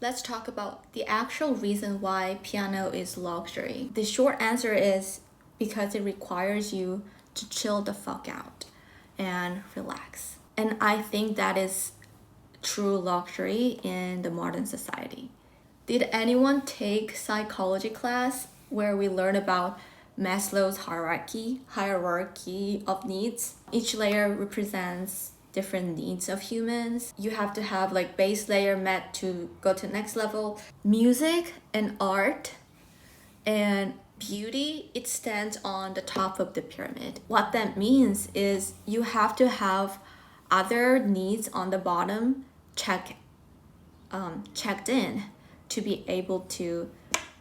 Let's talk about the actual reason why piano is luxury. The short answer is because it requires you to chill the fuck out and relax. And I think that is true luxury in the modern society. Did anyone take psychology class where we learn about Maslow's hierarchy of needs? Each layer represents different needs of humans. You have to have like base layer met to go to next level. Music and art and beauty, it stands on the top of the pyramid. What that means is you have to have other needs on the bottom checked in to be able to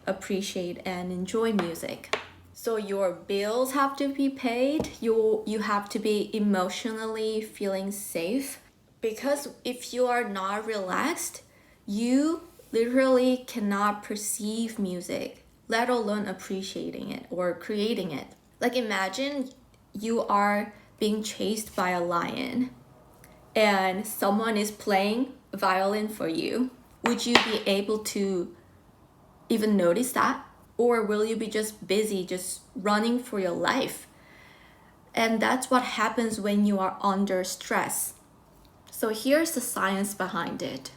appreciate and enjoy music. So your bills have to be paid. You have to be emotionally feeling safe, because if you are not relaxed, you literally cannot perceive music, let alone appreciating it or creating it. Like imagine you are being chased by a lion and someone is playing violin for you. Would you be able to even notice that? Or will you be just busy, just running for your life? And that's what happens when you are under stress. So here's the science behind it.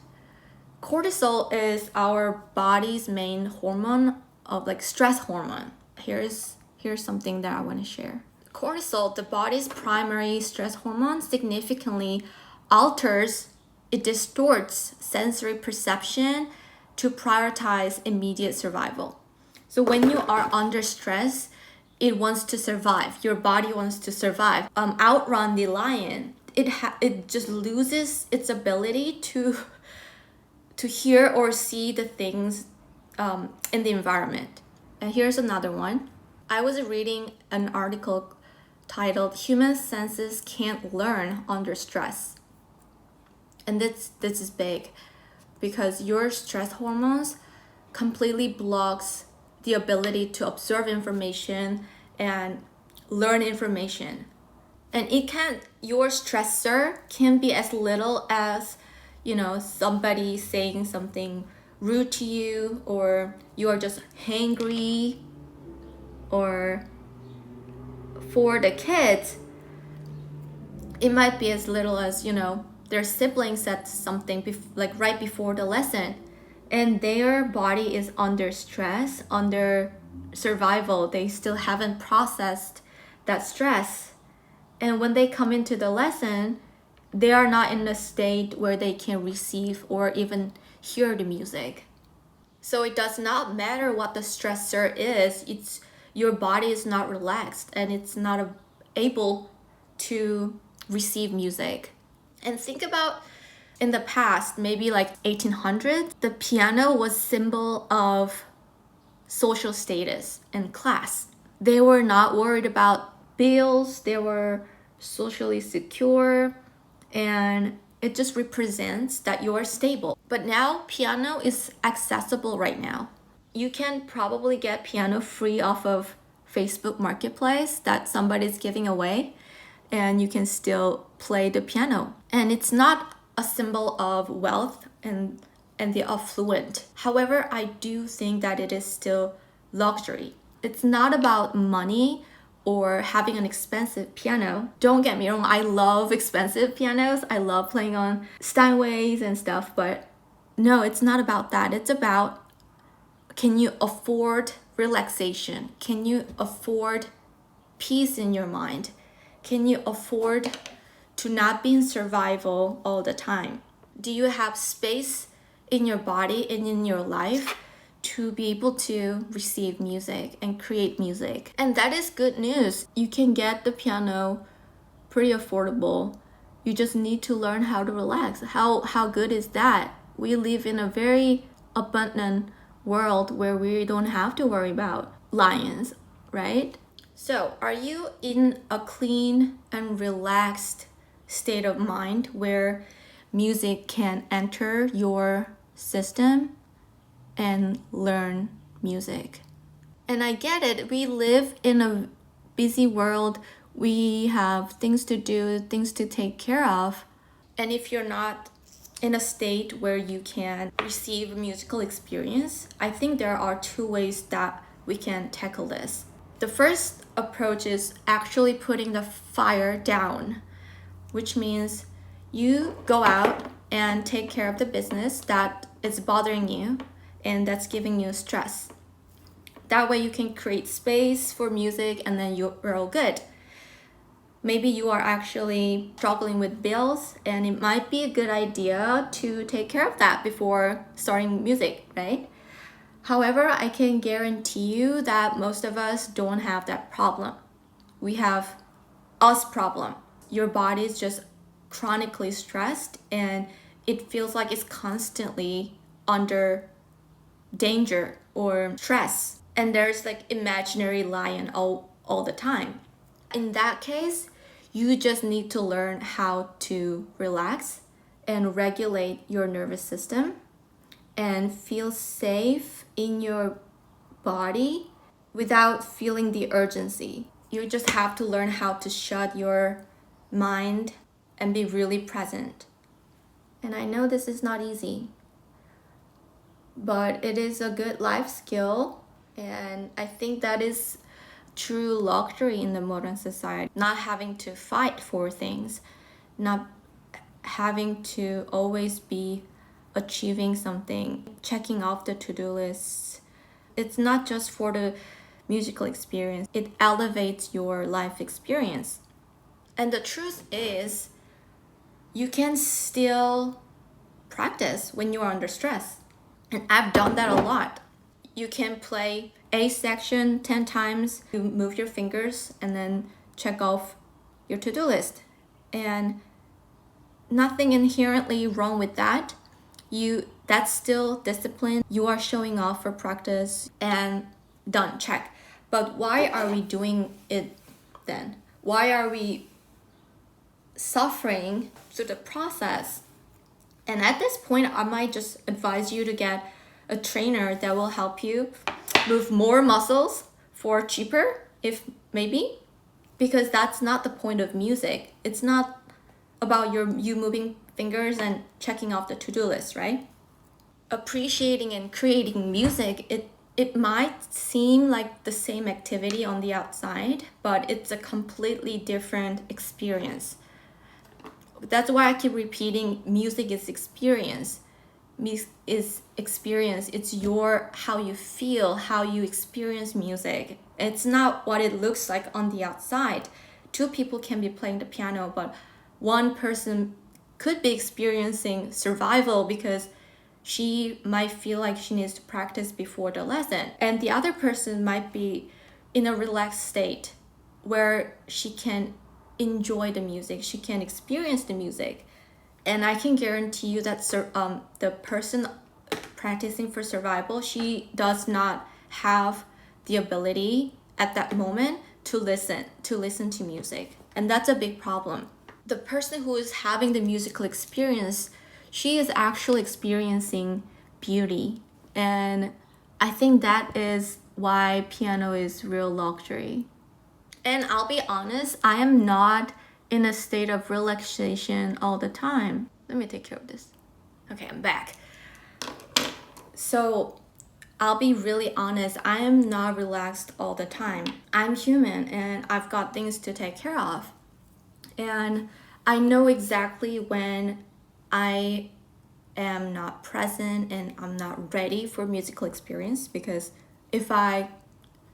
Cortisol is our body's main hormone of like stress hormone. Here's something that I want to share. Cortisol, the body's primary stress hormone, significantly it distorts sensory perception to prioritize immediate survival. So when you are under stress, it wants to survive. Your body wants to survive. Outrun the lion. It just loses its ability to hear or see the things in the environment. And here's another one. I was reading an article titled "Human Senses Can't Learn Under Stress." And this is big because your stress hormones completely blocks the ability to observe information and learn information. And your stressor can be as little as, somebody saying something rude to you, or you are just hangry, or for the kids, it might be as little as, their siblings said something right before the lesson, and their body is under stress, under survival. They still haven't processed that stress. And when they come into the lesson, they are not in a state where they can receive or even hear the music. So it does not matter what the stressor is. Your body is not relaxed and it's not able to receive music. And think about in the past, maybe like 1800s, the piano was symbol of social status and class. They were not worried about bills. They were socially secure, and it just represents that you are stable. But now piano is accessible right now. You can probably get piano free off of Facebook Marketplace that somebody's giving away, and you can still play the piano. And it's not a symbol of wealth and the affluent. However, I do think that it is still luxury. It's not about money or having an expensive piano. Don't get me wrong, I love expensive pianos. I love playing on Steinways and stuff, but no, it's not about that. It's about, can you afford relaxation? Can you afford peace in your mind? Can you afford to not be in survival all the time? Do you have space in your body and in your life to be able to receive music and create music? And that is good news. You can get the piano pretty affordable. You just need to learn how to relax. How good is that? We live in a very abundant world where we don't have to worry about lions, right? So, are you in a clean and relaxed state of mind where music can enter your system and learn music? And I get it. We live in a busy world. We have things to do, things to take care of. And if you're not in a state where you can receive a musical experience, I think there are two ways that we can tackle this. The first approach is actually putting the fire down, which means you go out and take care of the business that is bothering you and that's giving you stress. That way you can create space for music and then you're all good. Maybe you are actually struggling with bills and it might be a good idea to take care of that before starting music, right? However, I can guarantee you that most of us don't have that problem. We have us problem. Your body is just chronically stressed and it feels like it's constantly under danger or stress. And there's like imaginary lion all the time. In that case, you just need to learn how to relax and regulate your nervous system and feel safe in your body without feeling the urgency. You just have to learn how to shut your mind and be really present. And I know this is not easy, but it is a good life skill. And I think that is true luxury in the modern society. Not having to fight for things, not having to always be achieving something, checking off the to-do lists. It's not just for the musical experience, it elevates your life experience. And the truth is, you can still practice when you are under stress. And I've done that a lot. You can play A section 10 times, you move your fingers and then check off your to-do list. And nothing inherently wrong with that. That's still discipline. You are showing off for practice and done, check. But why are we doing it then? Why are we suffering through the process? And at this point, I might just advise you to get a trainer that will help you move more muscles for cheaper, if maybe, because that's not the point of music. It's not about you moving fingers and checking off the to-do list, right? Appreciating and creating music, it might seem like the same activity on the outside, but it's a completely different experience. That's why I keep repeating, music is experience. Music is experience. It's how you feel, how you experience music. It's not what it looks like on the outside. Two people can be playing the piano, but one person could be experiencing survival because she might feel like she needs to practice before the lesson. And the other person might be in a relaxed state where she can enjoy the music, she can experience the music. And I can guarantee you that the person practicing for survival, she does not have the ability at that moment to listen to music. And that's a big problem. The person who is having the musical experience, she is actually experiencing beauty. And I think that is why piano is real luxury. And I'll be honest, I am not in a state of relaxation all the time. Let me take care of this. Okay, I'm back. So I'll be really honest, I am not relaxed all the time. I'm human and I've got things to take care of. And I know exactly when I am not present and I'm not ready for musical experience, because if I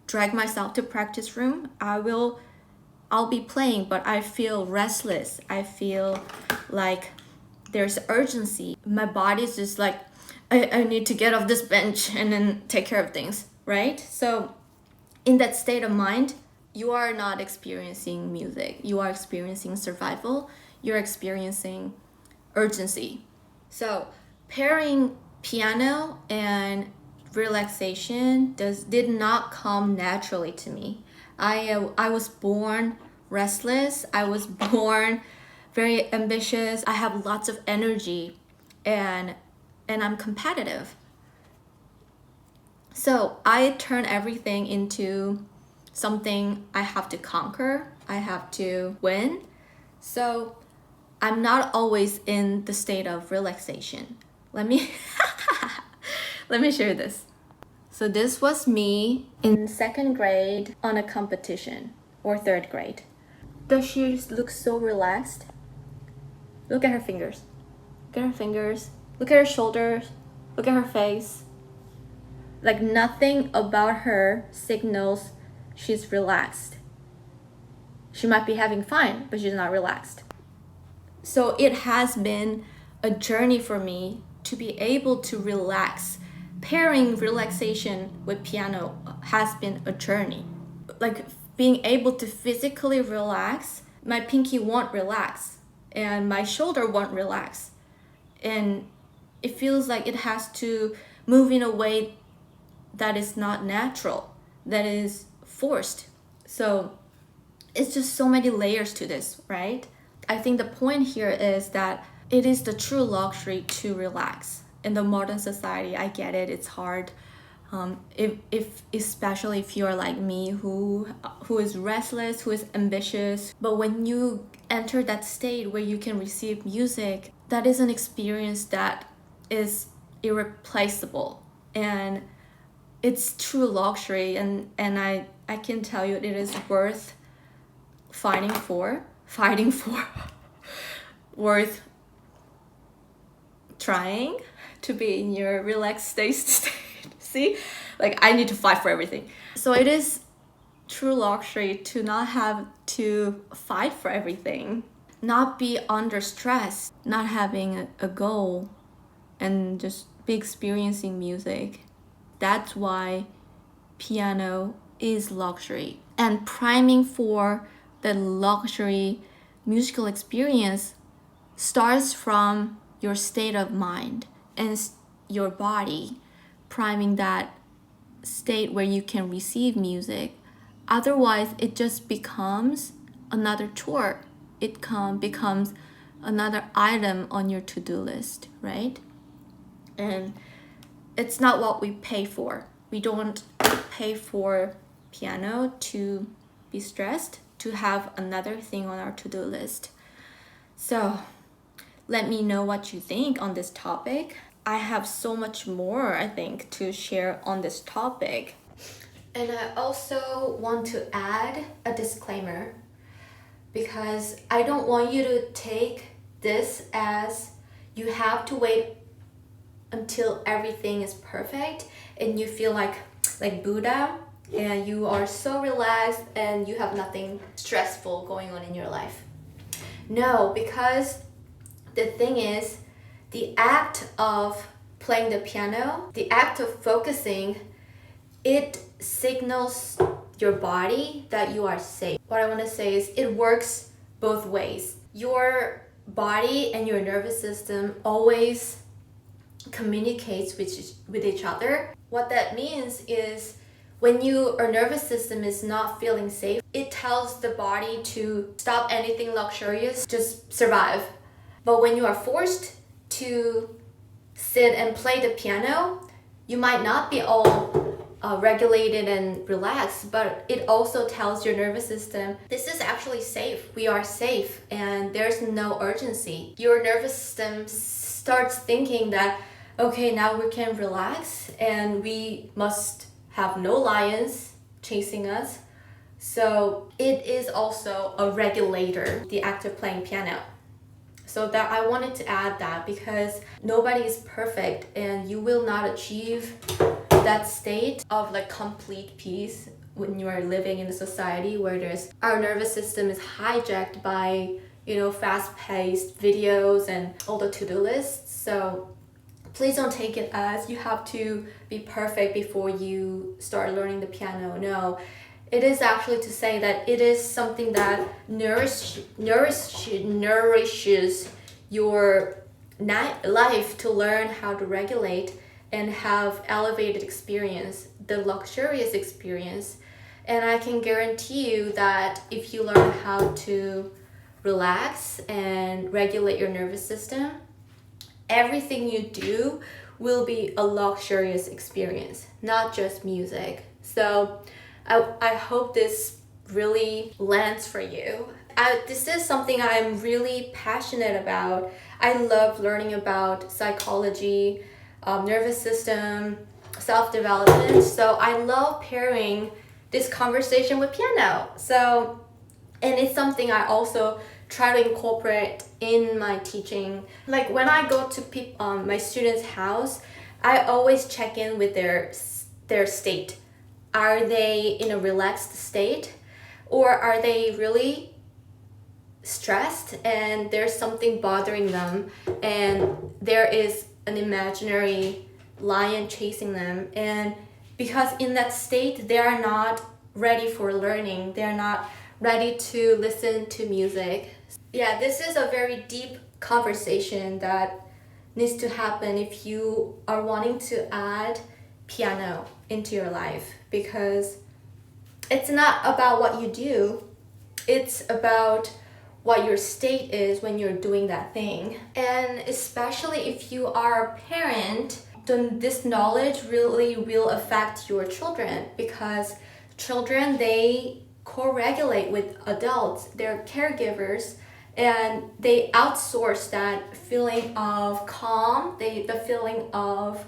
drag myself to practice room, I'll be playing, but I feel restless. I feel like there's urgency. My body's just like, I need to get off this bench and then take care of things, right? So in that state of mind, you are not experiencing music. You are experiencing survival. You're experiencing urgency. So pairing piano and relaxation did not come naturally to me. I was born restless. I was born very ambitious. I have lots of energy and I'm competitive. So I turn everything into something I have to conquer. I have to win. So I'm not always in the state of relaxation. Let me let me share this. So this was me in 2nd grade on a competition, or 3rd grade. Does she look so relaxed? Look at her fingers. Look at her fingers. Look at her shoulders. Look at her face. Like nothing about her signals she's relaxed. She might be having fun, but she's not relaxed. So it has been a journey for me to be able to relax. Pairing relaxation with piano has been a journey. Like being able to physically relax, my pinky won't relax and my shoulder won't relax. And it feels like it has to move in a way that is not natural, that is forced. So it's just so many layers to this, right? I think the point here is that it is the true luxury to relax. In the modern society, I get it, it's hard. If especially if you're like me, who is restless, who is ambitious. But when you enter that state where you can receive music, that is an experience that is irreplaceable. And it's true luxury, and I can tell you it is worth fighting for worth trying to be in your relaxed state. See, like I need to fight for everything. So it is true luxury to not have to fight for everything, not be under stress, not having a goal, and just be experiencing music. That's why piano is luxury. And priming for the luxury musical experience starts from your state of mind and your body, priming that state where you can receive music. Otherwise, it just becomes another chore. It becomes another item on your to-do list, right? And it's not what we pay for. We don't pay for piano to be stressed, to have another thing on our to-do list. So let me know what you think on this topic. I have so much more, I think, to share on this topic. And I also want to add a disclaimer, because I don't want you to take this as you have to wait until everything is perfect and you feel like Buddha and you are so relaxed and you have nothing stressful going on in your life. No, because the thing is, the act of playing the piano, the act of focusing, it signals your body that you are safe. What I want to say is it works both ways. Your body and your nervous system always communicates with each other. What that means is when your nervous system is not feeling safe, it tells the body to stop anything luxurious, just survive. But when you are forced to sit and play the piano, you might not be all regulated and relaxed, but it also tells your nervous system, this is actually safe. We are safe and there's no urgency. Your nervous system starts thinking that, okay, now we can relax and we must have no lions chasing us. So it is also a regulator, the act of playing piano. So that I wanted to add that, because nobody is perfect and you will not achieve that state of like complete peace when you are living in a society where our nervous system is hijacked by, fast-paced videos and all the to-do lists. So please don't take it as you have to be perfect before you start learning the piano. No, it is actually to say that it is something that nourishes your life to learn how to regulate and have elevated experience, the luxurious experience. And I can guarantee you that if you learn how to relax and regulate your nervous system, everything you do will be a luxurious experience, not just music. So I hope this really lands for you. This is something I'm really passionate about. I love learning about psychology, nervous system, self-development. So I love pairing this conversation with piano. So, and it's something I also try to incorporate in my teaching. Like when I go to my students' house, I always check in with their state. Are they in a relaxed state, or are they really stressed and there's something bothering them, and there is an imaginary lion chasing them, and because in that state they are not ready for learning, they're not ready to listen to music. Yeah, this is a very deep conversation that needs to happen if you are wanting to add piano into your life, because it's not about what you do, it's about what your state is when you're doing that thing. And especially if you are a parent, then this knowledge really will affect your children, because children, they co-regulate with adults, they're caregivers, and they outsource that feeling of calm, the feeling of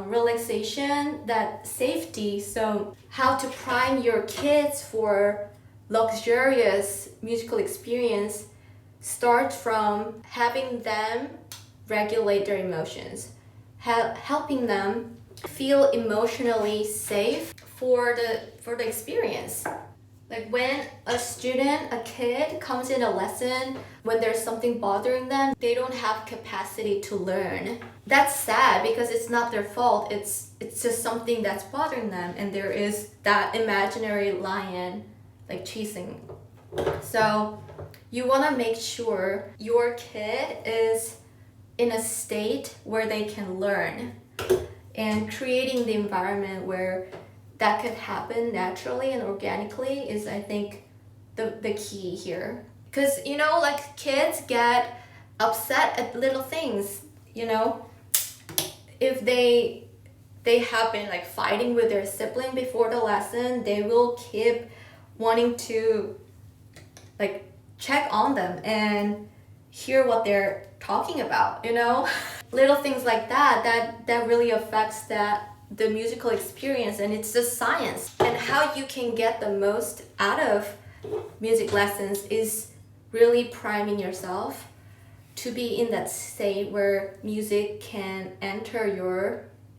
relaxation, that safety. So how to prime your kids for luxurious musical experience starts from having them regulate their emotions, helping them feel emotionally safe for the experience. Like when a student, a kid comes in a lesson, when there's something bothering them, they don't have capacity to learn. That's sad because it's not their fault. It's just something that's bothering them, and there is that imaginary lion like chasing. So you want to make sure your kid is in a state where they can learn, and creating the environment where that could happen naturally and organically is, I think, the key here. Because, you know, like kids get upset at little things, you know. If they have been like fighting with their sibling before the lesson, they will keep wanting to like check on them and hear what they're talking about, you know. Little things like that really affects the musical experience, and it's just science. And how you can get the most out of music lessons is really priming yourself to be in that state where music can enter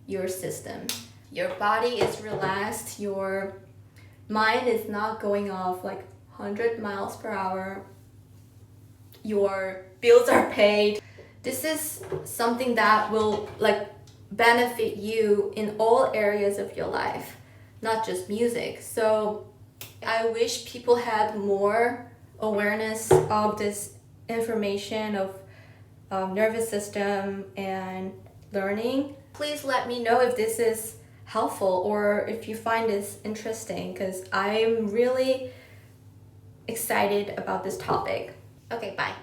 your system. Your body is relaxed, your mind is not going off like 100 miles per hour, your bills are paid. This is something that will like benefit you in all areas of your life, not just music. So I wish people had more awareness of this information of nervous system and learning. Please let me know if this is helpful or if you find this interesting, because I'm really excited about this topic. Okay, bye.